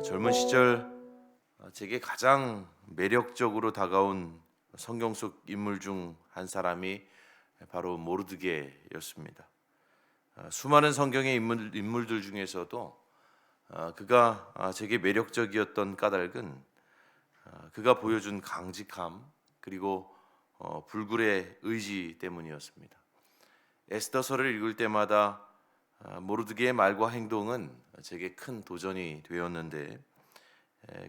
젊은 시절 제게 가장 매력적으로 다가온 성경 속 인물 중 한 사람이 바로 모르드게였습니다. 수많은 성경의 인물들 중에서도 그가 제게 매력적이었던 까닭은 그가 보여준 강직함 그리고 불굴의 의지 때문이었습니다. 에스더서를 읽을 때마다 모르드게의 말과 행동은 제게 큰 도전이 되었는데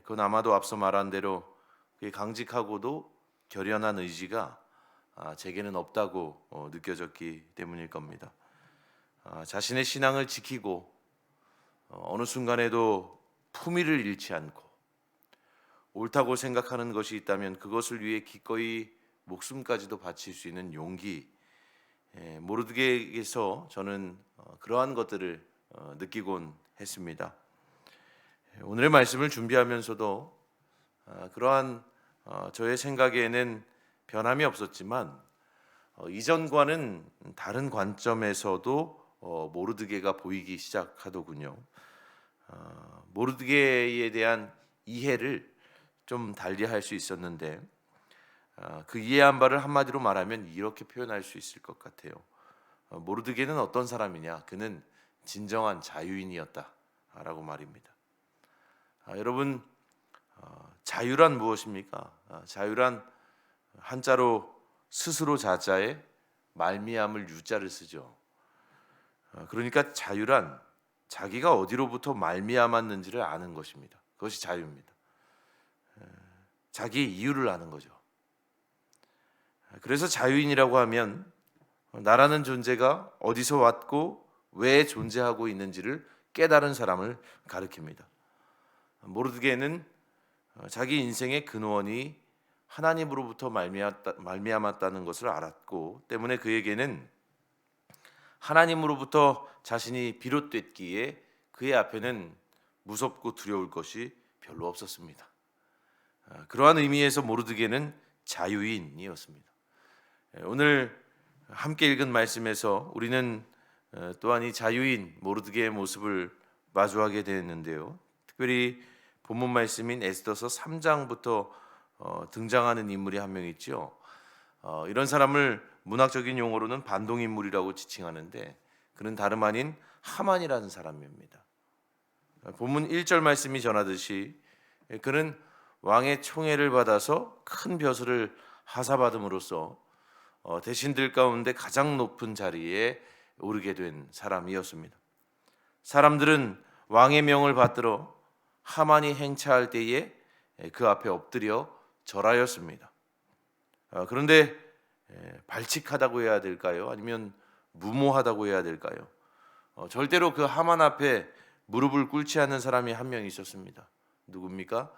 그건 아마도 앞서 말한 대로 그의 강직하고도 결연한 의지가 제게는 없다고 느껴졌기 때문일 겁니다. 자신의 신앙을 지키고 어느 순간에도 품위를 잃지 않고 옳다고 생각하는 것이 있다면 그것을 위해 기꺼이 목숨까지도 바칠 수 있는 용기, 모르드게에게서 저는 그러한 것들을 느끼곤 했습니다. 오늘의 말씀을 준비하면서도 그러한 저의 생각에는 변함이 없었지만 이전과는 다른 관점에서도 모르드게가 보이기 시작하더군요. 모르드게에 대한 이해를 좀 달리할 수 있었는데 그 이해한 바를 한마디로 말하면 이렇게 표현할 수 있을 것 같아요. 모르드게는 어떤 사람이냐? 그는 진정한 자유인이었다라고 말입니다. 여러분, 자유란 무엇입니까? 자유란 한자로 스스로 자자에 말미암을 유자를 쓰죠. 그러니까 자유란 자기가 어디로부터 말미암았는지를 아는 것입니다. 그것이 자유입니다. 자기의 이유를 아는 거죠. 그래서 자유인이라고 하면 나라는 존재가 어디서 왔고 왜 존재하고 있는지를 깨달은 사람을 가리킵니다. 모르드게는 자기 인생의 근원이 하나님으로부터 말미암았다는 것을 알았고 때문에 그에게는 하나님으로부터 자신이 비롯됐기에 그의 앞에는 무섭고 두려울 것이 별로 없었습니다. 그러한 의미에서 모르드게는 자유인이었습니다. 오늘 함께 읽은 말씀에서 우리는 또한 이 자유인 모르드게의 모습을 마주하게 되었는데요. 특별히 본문 말씀인 에스더서 3장부터 등장하는 인물이 한 명 있죠. 이런 사람을 문학적인 용어로는 반동인물이라고 지칭하는데 그는 다름 아닌 하만이라는 사람입니다. 본문 1절 말씀이 전하듯이 그는 왕의 총애를 받아서 큰 벼슬을 하사받음으로써 대신들 가운데 가장 높은 자리에 오르게 된 사람이었습니다. 사람들은 왕의 명을 받들어 하만이 행차할 때에 그 앞에 엎드려 절하였습니다. 그런데 발칙하다고 해야 될까요? 아니면 무모하다고 해야 될까요? 절대로 그 하만 앞에 무릎을 꿇지 않는 사람이 한 명 있었습니다. 누굽니까?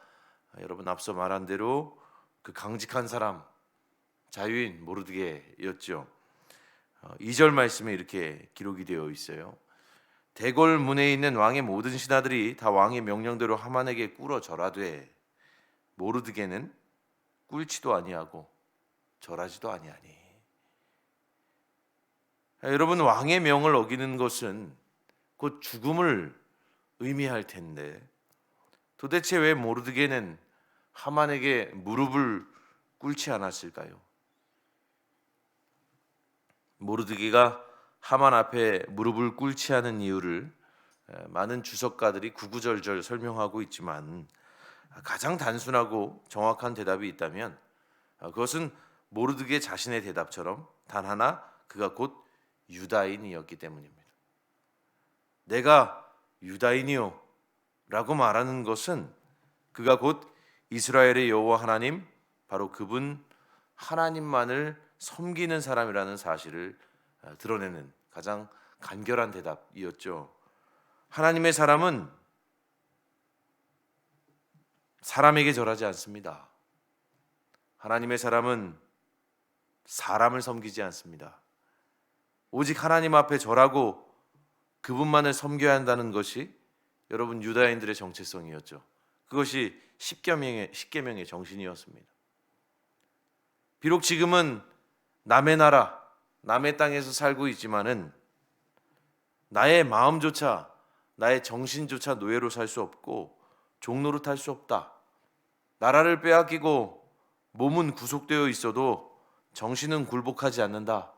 여러분 앞서 말한 대로 그 강직한 사람 자유인 모르드게였죠. 2절 말씀에 이렇게 기록이 되어 있어요. 대궐 문에 있는 왕의 모든 신하들이 다 왕의 명령대로 하만에게 꿇어 절하되 모르드게는 꿇지도 아니하고 절하지도 아니하니. 여러분 왕의 명을 어기는 것은 곧 죽음을 의미할 텐데 도대체 왜 모르드게는 하만에게 무릎을 꿇지 않았을까요? 모르드게가 하만 앞에 무릎을 꿇지 않은 이유를 많은 주석가들이 구구절절 설명하고 있지만 가장 단순하고 정확한 대답이 있다면 그것은 모르드게 자신의 대답처럼 단 하나 그가 곧 유다인이었기 때문입니다. 내가 유다인이요 라고 말하는 것은 그가 곧 이스라엘의 여호와 하나님 바로 그분 하나님만을 섬기는 사람이라는 사실을 드러내는 가장 간결한 대답이었죠. 하나님의 사람은 사람에게 절하지 않습니다. 하나님의 사람은 사람을 섬기지 않습니다. 오직 하나님 앞에 절하고 그분만을 섬겨야 한다는 것이 여러분 유다인들의 정체성이었죠. 그것이 십계명의 정신이었습니다. 비록 지금은 남의 나라, 남의 땅에서 살고 있지만은 나의 마음조차, 나의 정신조차 노예로 살 수 없고 종노릇 할 수 없다. 나라를 빼앗기고 몸은 구속되어 있어도 정신은 굴복하지 않는다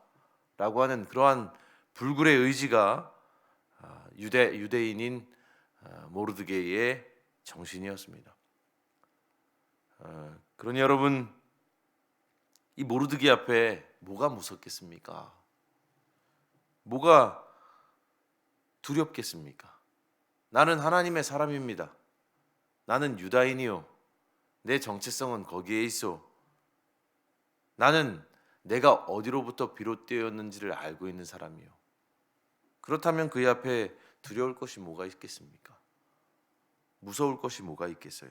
라고 하는 그러한 불굴의 의지가 유대인인 모르드게의 정신이었습니다. 그러니 여러분, 이 모르드게 앞에 뭐가 무섭겠습니까? 뭐가 두렵겠습니까? 나는 하나님의 사람입니다. 나는 유다인이요. 내 정체성은 거기에 있어. 나는 내가 어디로부터 비롯되었는지를 알고 있는 사람이요. 그렇다면 그의 앞에 두려울 것이 뭐가 있겠습니까? 무서울 것이 뭐가 있겠어요?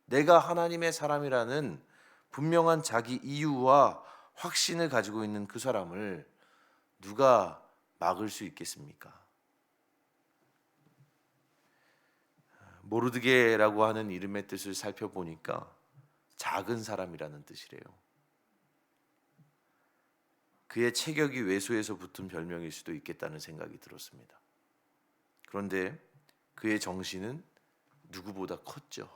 내가 하나님의 사람이라는 분명한 자기 이유와 확신을 가지고 있는 그 사람을 누가 막을 수 있겠습니까? 모르드게라고 하는 이름의 뜻을 살펴보니까 작은 사람이라는 뜻이래요. 그의 체격이 왜소해서 붙은 별명일 수도 있겠다는 생각이 들었습니다. 그런데 그의 정신은 누구보다 컸죠.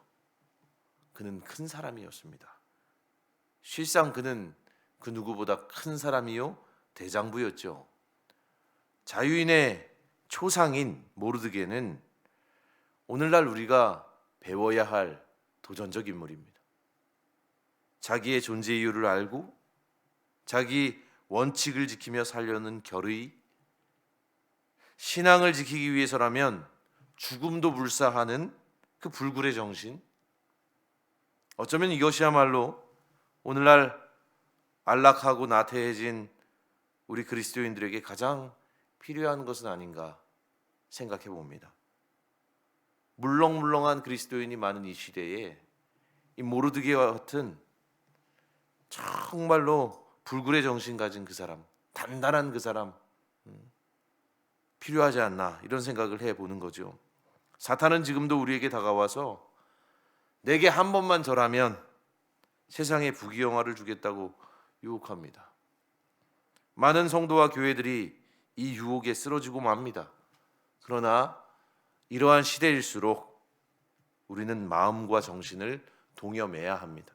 그는 큰 사람이었습니다. 실상 그는 그 누구보다 큰 사람이요 대장부였죠. 자유인의 초상인 모르드게는 오늘날 우리가 배워야 할 도전적 인물입니다. 자기의 존재 이유를 알고 자기 원칙을 지키며 살려는 결의, 신앙을 지키기 위해서라면 죽음도 불사하는 그 불굴의 정신, 어쩌면 이것이야말로 오늘날 안락하고 나태해진 우리 그리스도인들에게 가장 필요한 것은 아닌가 생각해 봅니다. 물렁물렁한 그리스도인이 많은 이 시대에 이 모르드게와 같은 정말로 불굴의 정신 가진 그 사람, 단단한 그 사람 필요하지 않나 이런 생각을 해보는 거죠. 사탄은 지금도 우리에게 다가와서 내게 한 번만 절하면 세상에 부귀영화를 주겠다고 유혹합니다. 많은 성도와 교회들이 이 유혹에 쓰러지고 맙니다. 그러나 이러한 시대일수록 우리는 마음과 정신을 동여매야 합니다.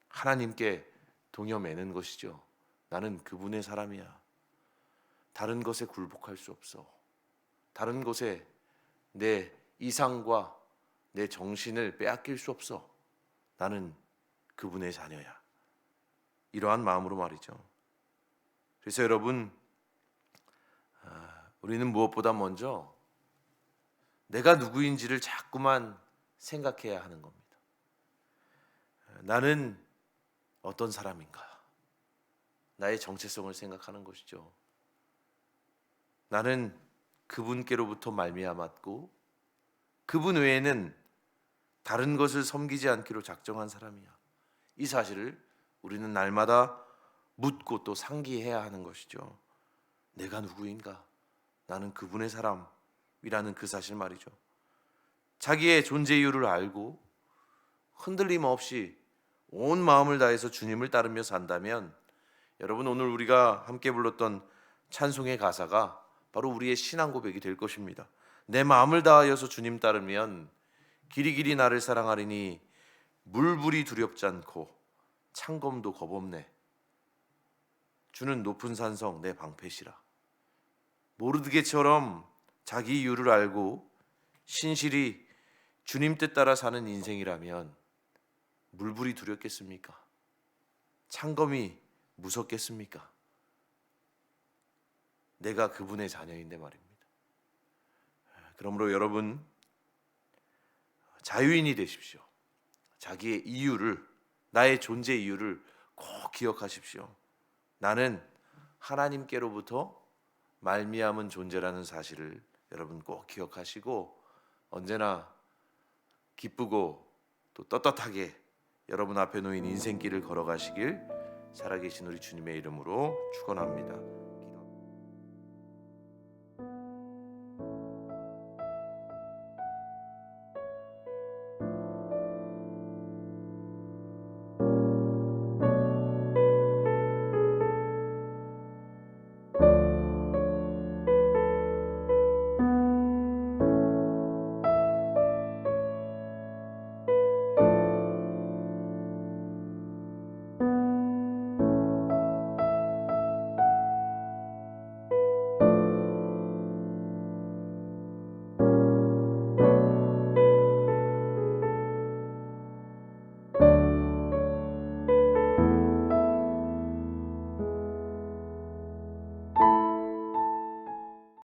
하나님께 동여매는 것이죠. 나는 그분의 사람이야. 다른 것에 굴복할 수 없어. 다른 것에 내 이상과 내 정신을 빼앗길 수 없어. 나는 그분의 자녀야. 이러한 마음으로 말이죠. 그래서 여러분, 우리는 무엇보다 먼저 내가 누구인지를 자꾸만 생각해야 하는 겁니다. 나는 어떤 사람인가? 나의 정체성을 생각하는 것이죠. 나는 그분께로부터 말미암았고 그분 외에는 다른 것을 섬기지 않기로 작정한 사람이야. 이 사실을 우리는 날마다 묻고 또 상기해야 하는 것이죠. 내가 누구인가? 나는 그분의 사람이라는 그 사실 말이죠. 자기의 존재 이유를 알고 흔들림 없이 온 마음을 다해서 주님을 따르며 산다면 여러분, 오늘 우리가 함께 불렀던 찬송의 가사가 바로 우리의 신앙 고백이 될 것입니다. 내 마음을 다하여서 주님 따르면 길이길이 나를 사랑하리니 물불이 두렵지 않고 창검도 겁없네. 주는 높은 산성 내 방패시라. 모르드게처럼 자기 이유를 알고 신실히 주님 뜻 따라 사는 인생이라면 물불이 두렵겠습니까? 창검이 무섭겠습니까? 내가 그분의 자녀인데 말입니다. 그러므로 여러분, 자유인이 되십시오. 자기의 이유를, 나의 존재 이유를 꼭 기억하십시오. 나는 하나님께로부터 말미암은 존재라는 사실을 여러분 꼭 기억하시고 언제나 기쁘고 또 떳떳하게 여러분 앞에 놓인 인생길을 걸어가시길 살아계신 우리 주님의 이름으로 축원합니다.